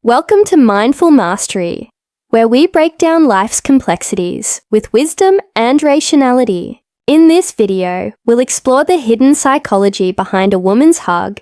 Welcome to Mindful Mastery, where we break down life's complexities with wisdom and rationality. In this video, we'll explore the hidden psychology behind a woman's hug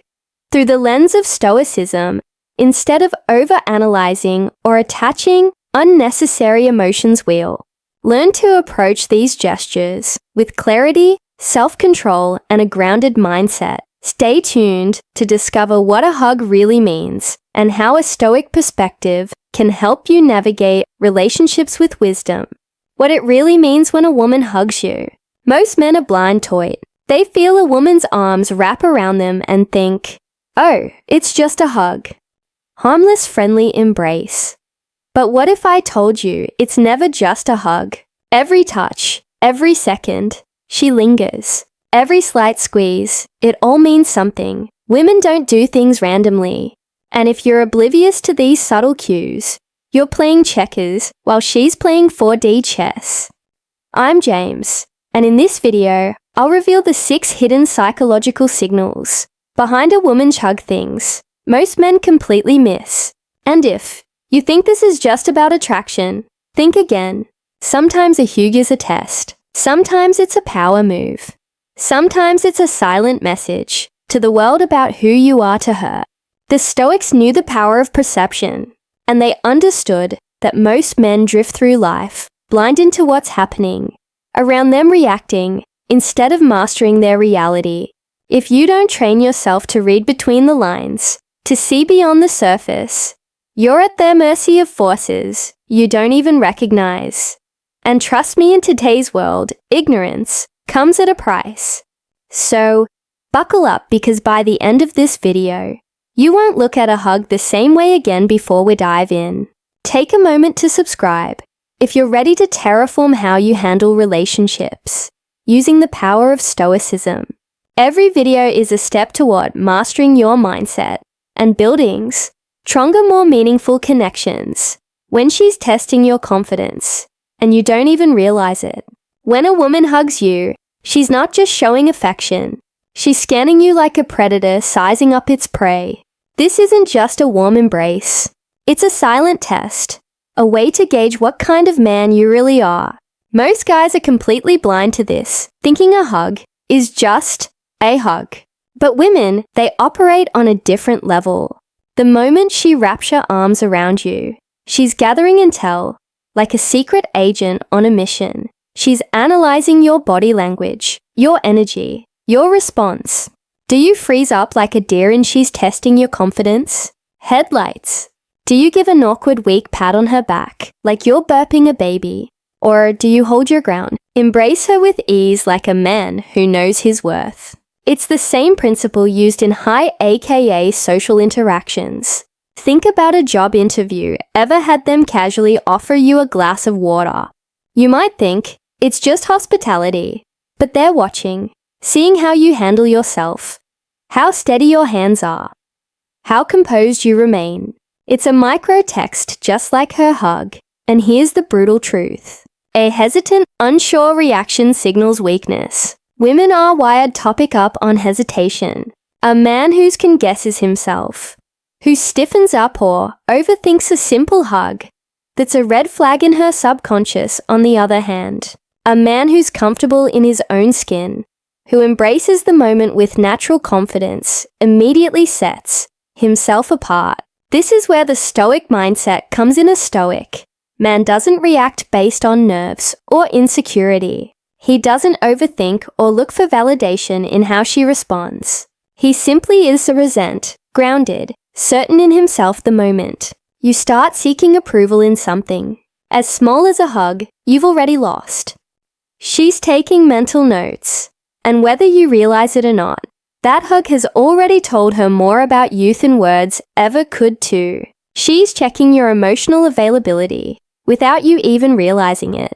through the lens of Stoicism instead of over-analyzing or attaching unnecessary emotions. We'll learn to approach these gestures with clarity, self-control, and a grounded mindset. Stay tuned to discover what a hug really means and how a Stoic perspective can help you navigate relationships with wisdom. What it really means when a woman hugs you. Most men are blind to it. They feel a woman's arms wrap around them and think, oh, it's just a hug. Harmless, friendly embrace. But what if I told you it's never just a hug? Every touch, every second, she lingers. Every slight squeeze, it all means something. Women don't do things randomly. And if you're oblivious to these subtle cues, you're playing checkers while she's playing 4D chess. I'm James, and in this video, I'll reveal the 6 hidden psychological signals behind a woman's hug things most men completely miss. And if you think this is just about attraction, think again. Sometimes a hug is a test. Sometimes it's a power move. Sometimes it's a silent message to the world about who you are to her. The Stoics knew the power of perception, and they understood that most men drift through life blind to what's happening around them, reacting instead of mastering their reality. If you don't train yourself to read between the lines, to see beyond the surface, you're at their mercy of forces you don't even recognize. And trust me, in today's world, ignorance comes at a price. So, buckle up, because by the end of this video, you won't look at a hug the same way again. Before we dive in, take a moment to subscribe if you're ready to terraform how you handle relationships using the power of Stoicism. Every video is a step toward mastering your mindset and building stronger, more meaningful connections. When she's testing your confidence and you don't even realize it. When a woman hugs you, she's not just showing affection. She's scanning you like a predator sizing up its prey. This isn't just a warm embrace. It's a silent test, a way to gauge what kind of man you really are. Most guys are completely blind to this, thinking a hug is just a hug. But women, they operate on a different level. The moment she wraps her arms around you, she's gathering intel, like a secret agent on a mission. She's analyzing your body language, your energy, your response. Do you freeze up like a deer and she's testing your confidence? Headlights. Do you give an awkward weak pat on her back, like you're burping a baby? Or do you hold your ground? Embrace her with ease like a man who knows his worth. It's the same principle used in high aka social interactions. Think about a job interview. Ever had them casually offer you a glass of water? You might think, it's just hospitality, but they're watching, seeing how you handle yourself, how steady your hands are, how composed you remain. It's a micro text just like her hug, and here's the brutal truth. A hesitant, unsure reaction signals weakness. Women are wired to pick up on hesitation. A man who can guesses himself, who stiffens up or overthinks a simple hug, that's a red flag in her subconscious. On the other hand, a man who's comfortable in his own skin, who embraces the moment with natural confidence, immediately sets himself apart. This is where the Stoic mindset comes in. A Stoic man doesn't react based on nerves or insecurity. He doesn't overthink or look for validation in how she responds. He simply is grounded, certain in himself. The moment you start seeking approval in something as small as a hug, you've already lost. She's taking mental notes, and whether you realize it or not, that hug has already told her more about you than words ever could too. She's checking your emotional availability without you even realizing it.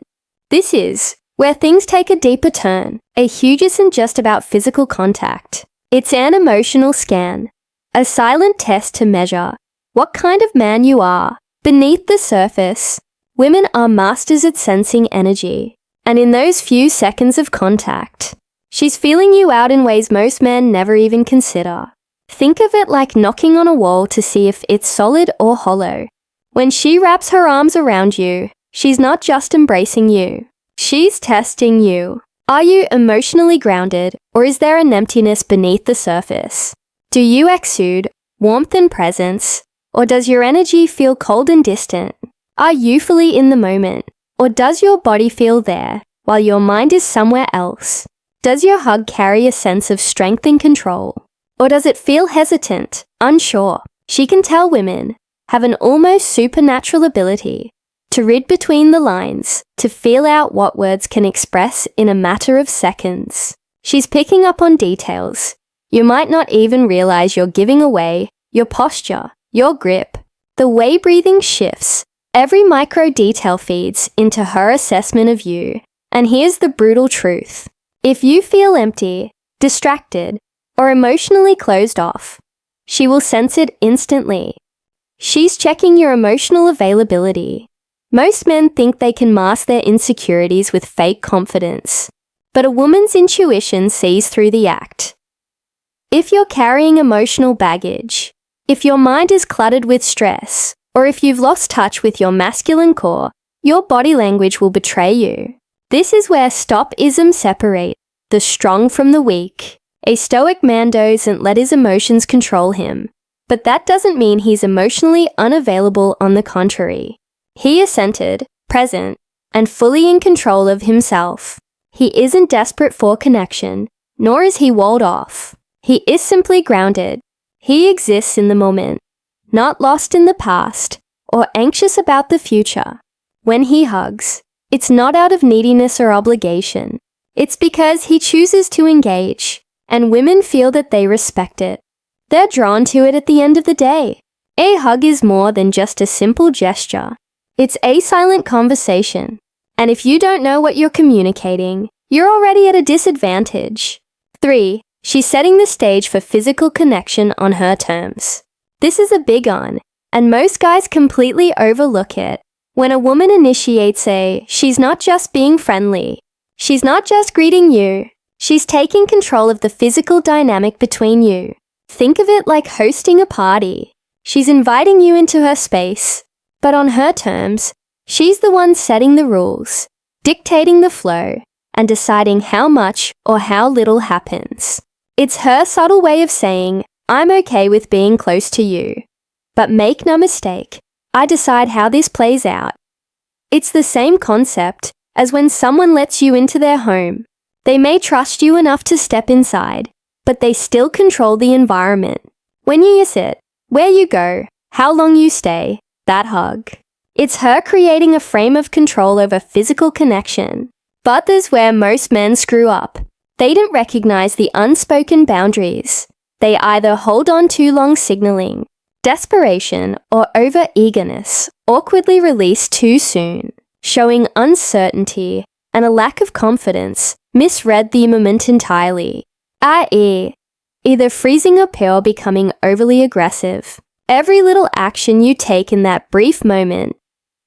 This is where things take a deeper turn. A hug isn't just about physical contact. It's an emotional scan, a silent test to measure what kind of man you are. Beneath the surface, women are masters at sensing energy. And in those few seconds of contact, she's feeling you out in ways most men never even consider. Think of it like knocking on a wall to see if it's solid or hollow. When she wraps her arms around you, she's not just embracing you. She's testing you. Are you emotionally grounded, or is there an emptiness beneath the surface? Do you exude warmth and presence, or does your energy feel cold and distant? Are you fully in the moment, or does your body feel there while your mind is somewhere else? Does your hug carry a sense of strength and control, or does it feel hesitant, unsure? She can tell women have an almost supernatural ability to read between the lines, to feel out what words can express in a matter of seconds. She's picking up on details you might not even realize you're giving away: your posture, your grip, the way breathing shifts. Every micro detail feeds into her assessment of you. And here's the brutal truth. If you feel empty, distracted, or emotionally closed off, she will sense it instantly. She's checking your emotional availability. Most men think they can mask their insecurities with fake confidence, but a woman's intuition sees through the act. If you're carrying emotional baggage, if your mind is cluttered with stress, or if you've lost touch with your masculine core, your body language will betray you. This is where stop-isms separate the strong from the weak. A stoic man doesn't let his emotions control him, but that doesn't mean he's emotionally unavailable. On the contrary, he is centered, present, and fully in control of himself. He isn't desperate for connection, nor is he walled off. He is simply grounded. He exists in the moment, not lost in the past or anxious about the future. When he hugs, it's not out of neediness or obligation. It's because he chooses to engage, and women feel that they respect it. They're drawn to it at the end of the day. A hug is more than just a simple gesture. It's a silent conversation. And if you don't know what you're communicating, you're already at a disadvantage. 3. She's setting the stage for physical connection on her terms. This is a big one, and most guys completely overlook it. When a woman initiates she's not just being friendly. She's not just greeting you. She's taking control of the physical dynamic between you. Think of it like hosting a party. She's inviting you into her space, but on her terms. She's the one setting the rules, dictating the flow, and deciding how much or how little happens. It's her subtle way of saying, I'm okay with being close to you. But make no mistake, I decide how this plays out. It's the same concept as when someone lets you into their home. They may trust you enough to step inside, but they still control the environment. When you sit, where you go, how long you stay, that hug. It's her creating a frame of control over physical connection. But there's where most men screw up. They don't recognize the unspoken boundaries. They either hold on too long, signaling desperation, or over-eagerness, awkwardly release too soon, showing uncertainty and a lack of confidence, misread the moment entirely, i.e., either freezing up or becoming overly aggressive. Every little action you take in that brief moment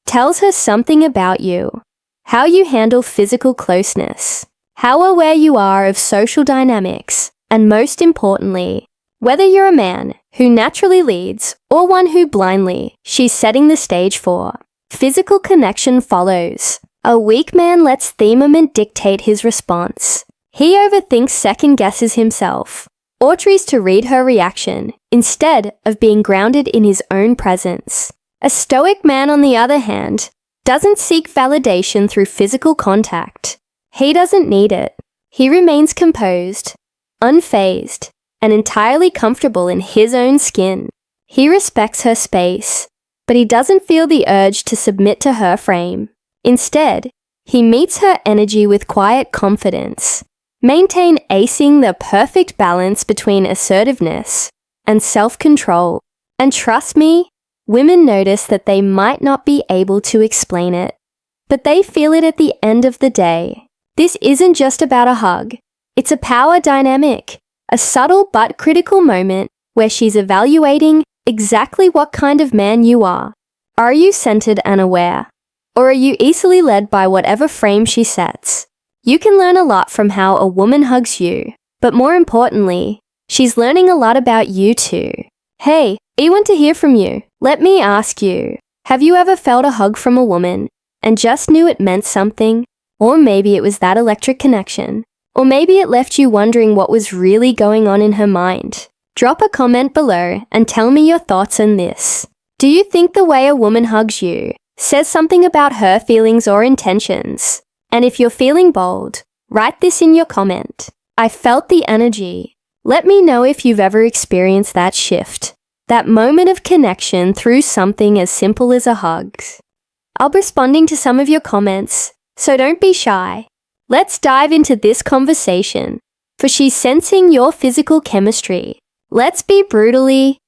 tells her something about you. How you handle physical closeness, how aware you are of social dynamics, and most importantly, whether you're a man who naturally leads or one who blindly, she's setting the stage for. Physical connection follows. A weak man lets the moment dictate his response. He overthinks, second guesses himself, or tries to read her reaction instead of being grounded in his own presence. A stoic man, on the other hand, doesn't seek validation through physical contact. He doesn't need it. He remains composed, unfazed, and entirely comfortable in his own skin. He respects her space, but he doesn't feel the urge to submit to her frame. Instead, he meets her energy with quiet confidence. Maintain acing the perfect balance between assertiveness and self-control. And trust me, women notice that they might not be able to explain it, but they feel it at the end of the day. This isn't just about a hug. It's a power dynamic, a subtle but critical moment where she's evaluating exactly what kind of man you are. Are you centered and aware? Or are you easily led by whatever frame she sets? You can learn a lot from how a woman hugs you, but more importantly, She's learning a lot about you too. Hey, I want to hear from you. Let me ask you, have you ever felt a hug from a woman and just knew it meant something? Or maybe it was that electric connection. Or maybe it left you wondering what was really going on in her mind. Drop a comment below and tell me your thoughts on this. Do you think the way a woman hugs you says something about her feelings or intentions? And if you're feeling bold, write this in your comment. I felt the energy. Let me know if you've ever experienced that shift, that moment of connection through something as simple as a hug. I'll be responding to some of your comments, so don't be shy. Let's dive into this conversation, for she's sensing your physical chemistry. Let's be brutally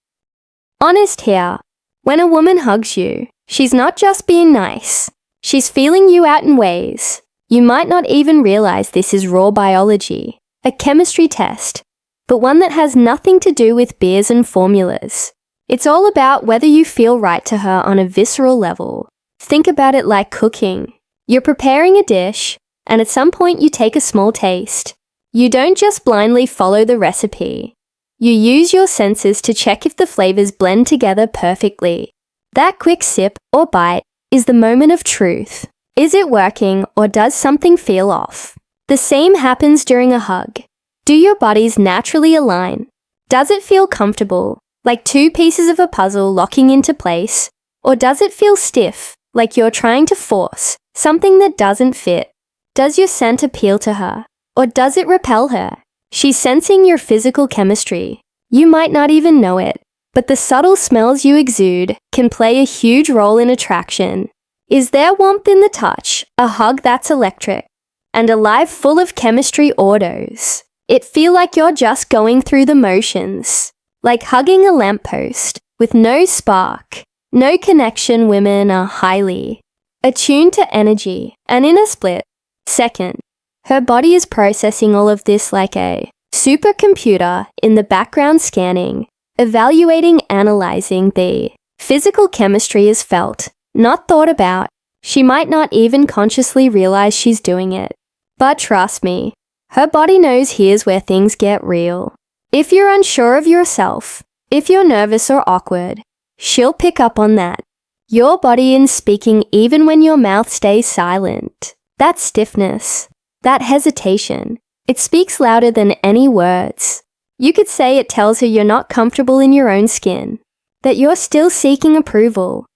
honest here. When a woman hugs you, she's not just being nice. She's feeling you out in ways you might not even realize. This is raw biology, a chemistry test, but one that has nothing to do with beers and formulas. It's all about whether you feel right to her on a visceral level. Think about it like cooking. You're preparing a dish, and at some point you take a small taste. You don't just blindly follow the recipe. You use your senses to check if the flavors blend together perfectly. That quick sip or bite is the moment of truth. Is it working, or does something feel off? The same happens during a hug. Do your bodies naturally align? Does it feel comfortable, like two pieces of a puzzle locking into place? Or does it feel stiff, like you're trying to force something that doesn't fit? Does your scent appeal to her, or does it repel her? She's sensing your physical chemistry. You might not even know it, but the subtle smells you exude can play a huge role in attraction. Is there warmth in the touch, a hug that's electric, and a life full of chemistry autos? It feel like you're just going through the motions, like hugging a lamppost with no spark, no connection. Women are highly attuned to energy, and in a split second, her body is processing all of this like a supercomputer in the background, scanning, evaluating, analyzing. The physical chemistry is felt, not thought about. She might not even consciously realize she's doing it. But trust me, her body knows. Here's where things get real. If you're unsure of yourself, if you're nervous or awkward, she'll pick up on that. Your body is speaking even when your mouth stays silent. That stiffness, that hesitation, it speaks louder than any words. You could say it tells her you're not comfortable in your own skin, that you're still seeking approval,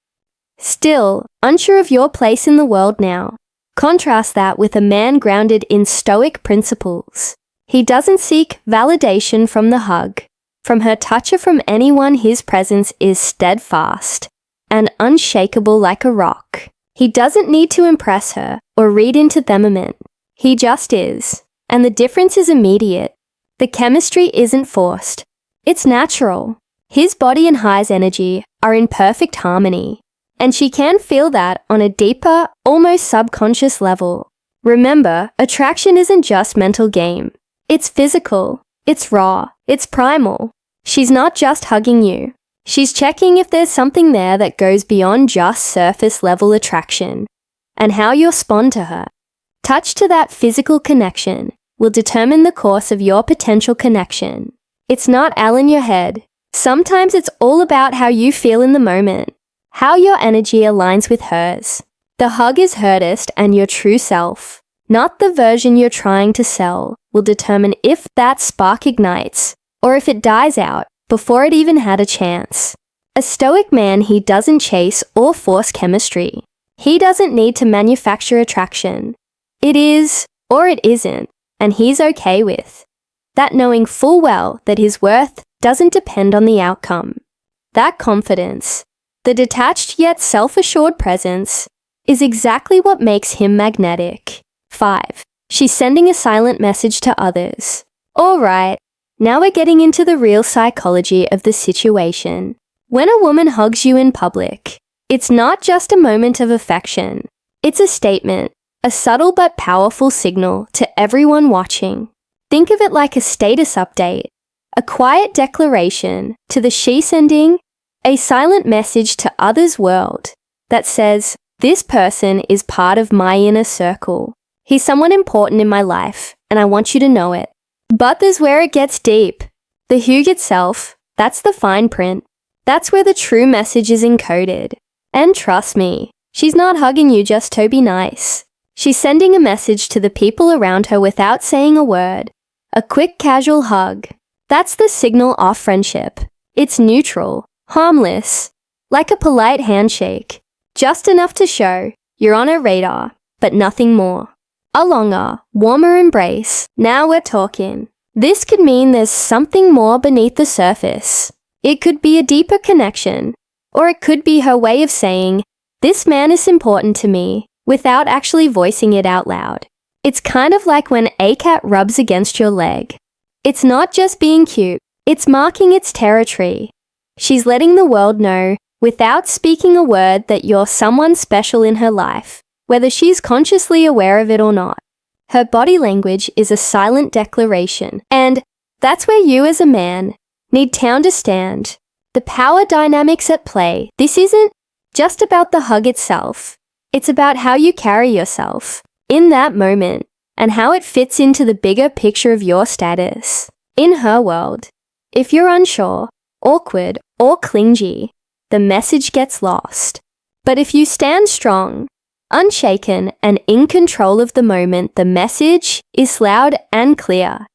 still unsure of your place in the world now. Contrast that with a man grounded in stoic principles. He doesn't seek validation from the hug, from her touch, or from anyone. His presence is steadfast and unshakable like a rock. He doesn't need to impress her or read into them. He just is. And the difference is immediate. The chemistry isn't forced. It's natural. His body and High's energy are in perfect harmony. And she can feel that on a deeper, almost subconscious level. Remember, attraction isn't just mental game. It's physical. It's raw. It's primal. She's not just hugging you. She's checking if there's something there that goes beyond just surface level attraction, and how you respond to her. Touch to that physical connection will determine the course of your potential connection. It's not all in your head. Sometimes it's all about how you feel in the moment, how your energy aligns with hers. The hug is hardest, and your true self, not the version you're trying to sell, will determine if that spark ignites or if it dies out before it even had a chance. A stoic man, he doesn't chase or force chemistry. He doesn't need to manufacture attraction. It is, or it isn't, and he's okay with that, knowing full well that his worth doesn't depend on the outcome. That confidence, the detached yet self-assured presence, is exactly what makes him magnetic. 5. She's sending a silent message to others. All right, now we're getting into the real psychology of the situation. When a woman hugs you in public, it's not just a moment of affection. It's a statement, a subtle but powerful signal to everyone watching. Think of it like a status update, a quiet declaration to the she sending, a silent message to others' world that says, this person is part of my inner circle. He's someone important in my life, and I want you to know it. But there's where it gets deep. The hug itself, that's the fine print. That's where the true message is encoded. And trust me, she's not hugging you just to be nice. She's sending a message to the people around her without saying a word. A quick casual hug. That's the signal of friendship. It's neutral, harmless, like a polite handshake. Just enough to show you're on her radar, but nothing more. A longer, warmer embrace. Now we're talking. This could mean there's something more beneath the surface. It could be a deeper connection, or it could be her way of saying, "This man is important to me," without actually voicing it out loud. It's kind of like when a cat rubs against your leg. It's not just being cute, it's marking its territory. She's letting the world know, without speaking a word, that you're someone special in her life, whether she's consciously aware of it or not. Her body language is a silent declaration, and that's where you as a man need to understand the power dynamics at play. This isn't just about the hug itself. It's about how you carry yourself in that moment and how it fits into the bigger picture of your status. In her world, if you're unsure, awkward, or clingy, the message gets lost. But if you stand strong, unshaken, and in control of the moment, the message is loud and clear.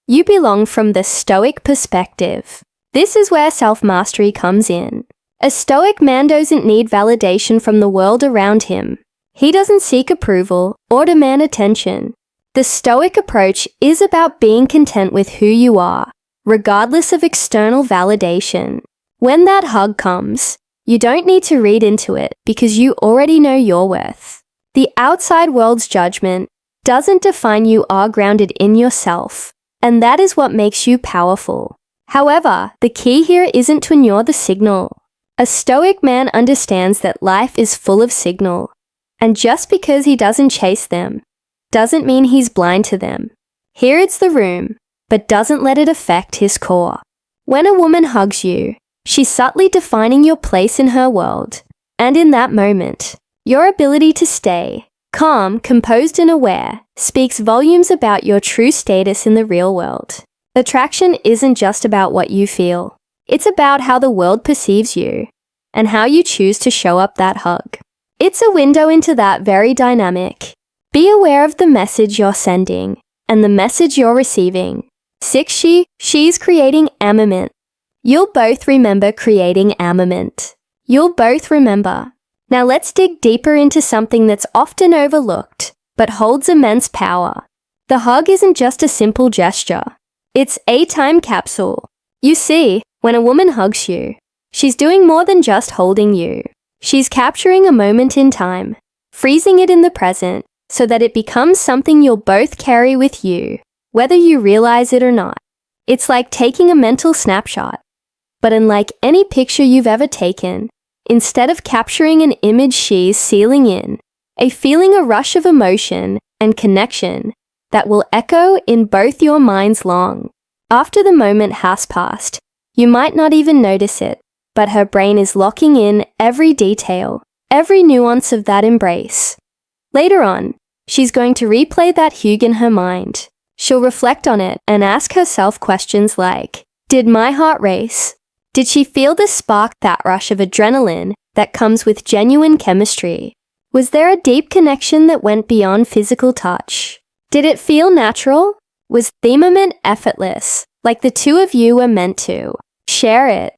You belong from the stoic perspective. This is where self-mastery comes in. A stoic man doesn't need validation from the world around him. He doesn't seek approval or demand attention. The stoic approach is about being content with who you are, regardless of external validation. When that hug comes, you don't need to read into it because you already know your worth. The outside world's judgment doesn't define you. Are grounded in yourself, and that is what makes you powerful. However, the key here isn't to ignore the signal. A stoic man understands that life is full of signal, and just because he doesn't chase them, doesn't mean he's blind to them. He reads the room, but doesn't let it affect his core. When a woman hugs you, she's subtly defining your place in her world, and in that moment, your ability to stay calm, composed, and aware speaks volumes about your true status in the real world. Attraction isn't just about what you feel. It's about how the world perceives you and how you choose to show up that hug. It's a window into that very dynamic. Be aware of the message you're sending and the message you're receiving. 6. She's creating armament. You'll both remember creating armament. You'll both remember. Now let's dig deeper into something that's often overlooked, but holds immense power. The hug isn't just a simple gesture. It's a time capsule. You see, when a woman hugs you, she's doing more than just holding you. She's capturing a moment in time, freezing it in the present, so that it becomes something you'll both carry with you, whether you realize it or not. It's like taking a mental snapshot. But unlike any picture you've ever taken, instead of capturing an image, she's sealing in a feeling, a rush of emotion and connection that will echo in both your minds long after the moment has passed. You might not even notice it, but her brain is locking in every detail, every nuance of that embrace. Later on, she's going to replay that hug in her mind. She'll reflect on it and ask herself questions like, did my heart race? Did she feel the spark, that rush of adrenaline that comes with genuine chemistry? Was there a deep connection that went beyond physical touch? Did it feel natural? Was the moment effortless, like the two of you were meant to share it?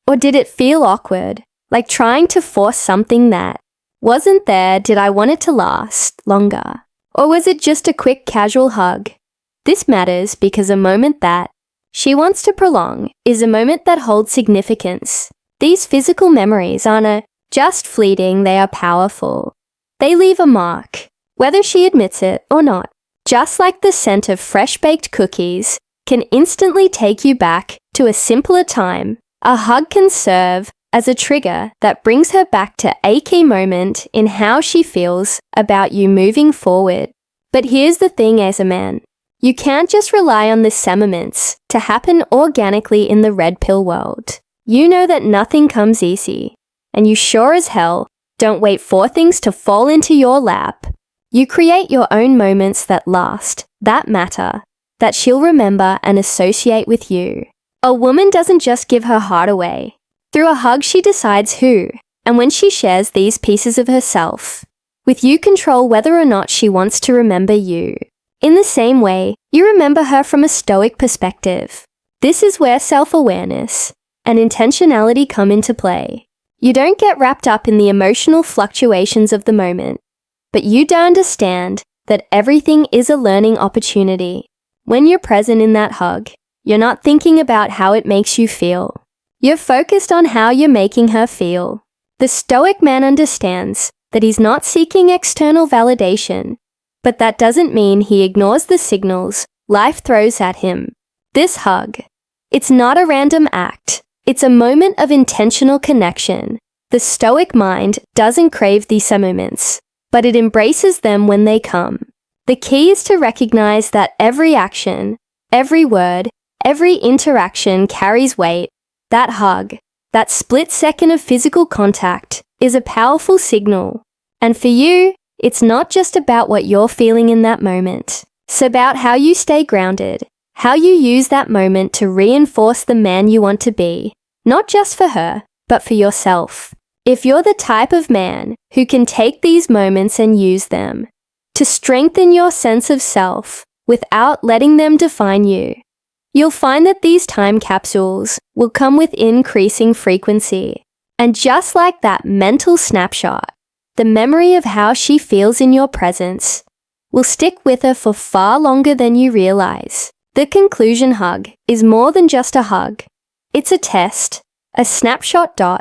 Or did it feel awkward, like trying to force something that wasn't there? Did I want it to last longer? Or was it just a quick casual hug? This matters because a moment that she wants to prolong is a moment that holds significance. These physical memories aren't just fleeting, they are powerful. They leave a mark, whether she admits it or not. Just like the scent of fresh-baked cookies can instantly take you back to a simpler time, a hug can serve as a trigger that brings her back to a key moment in how she feels about you moving forward. But here's the thing, as a man, you can't just rely on the sentiments to happen organically in the red pill world. You know that nothing comes easy, and you sure as hell don't wait for things to fall into your lap. You create your own moments that last, that matter, that she'll remember and associate with you. A woman doesn't just give her heart away. Through a hug, she decides who, and when she shares these pieces of herself, with you control whether or not she wants to remember you. In the same way, you remember her from a stoic perspective. This is where self-awareness and intentionality come into play. You don't get wrapped up in the emotional fluctuations of the moment, but you do understand that everything is a learning opportunity. When you're present in that hug, you're not thinking about how it makes you feel. You're focused on how you're making her feel. The stoic man understands that he's not seeking external validation, but that doesn't mean he ignores the signals life throws at him. This hug, it's not a random act. It's a moment of intentional connection. The stoic mind doesn't crave these moments, but it embraces them when they come. The key is to recognize that every action, every word, every interaction carries weight. That hug, that split second of physical contact, is a powerful signal. And for you, it's not just about what you're feeling in that moment. It's about how you stay grounded, how you use that moment to reinforce the man you want to be, not just for her, but for yourself. If you're the type of man who can take these moments and use them to strengthen your sense of self without letting them define you, you'll find that these time capsules will come with increasing frequency. And just like that mental snapshot, the memory of how she feels in your presence will stick with her for far longer than you realize. The conclusion hug is more than just a hug. It's a test, a snapshot dot,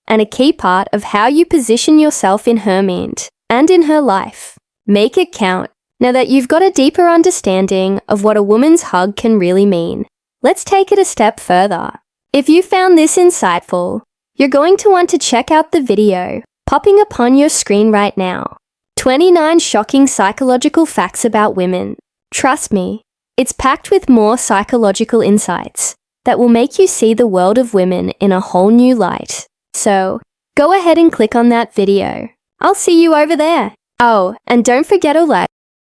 and a key part of how you position yourself in her mind and in her life. Make it count. Now that you've got a deeper understanding of what a woman's hug can really mean, let's take it a step further. If you found this insightful, you're going to want to check out the video popping upon your screen right now. 29 shocking psychological facts about women. Trust me, it's packed with more psychological insights that will make you see the world of women in a whole new light. So, go ahead and click on that video. I'll see you over there. Oh, and don't forget to like,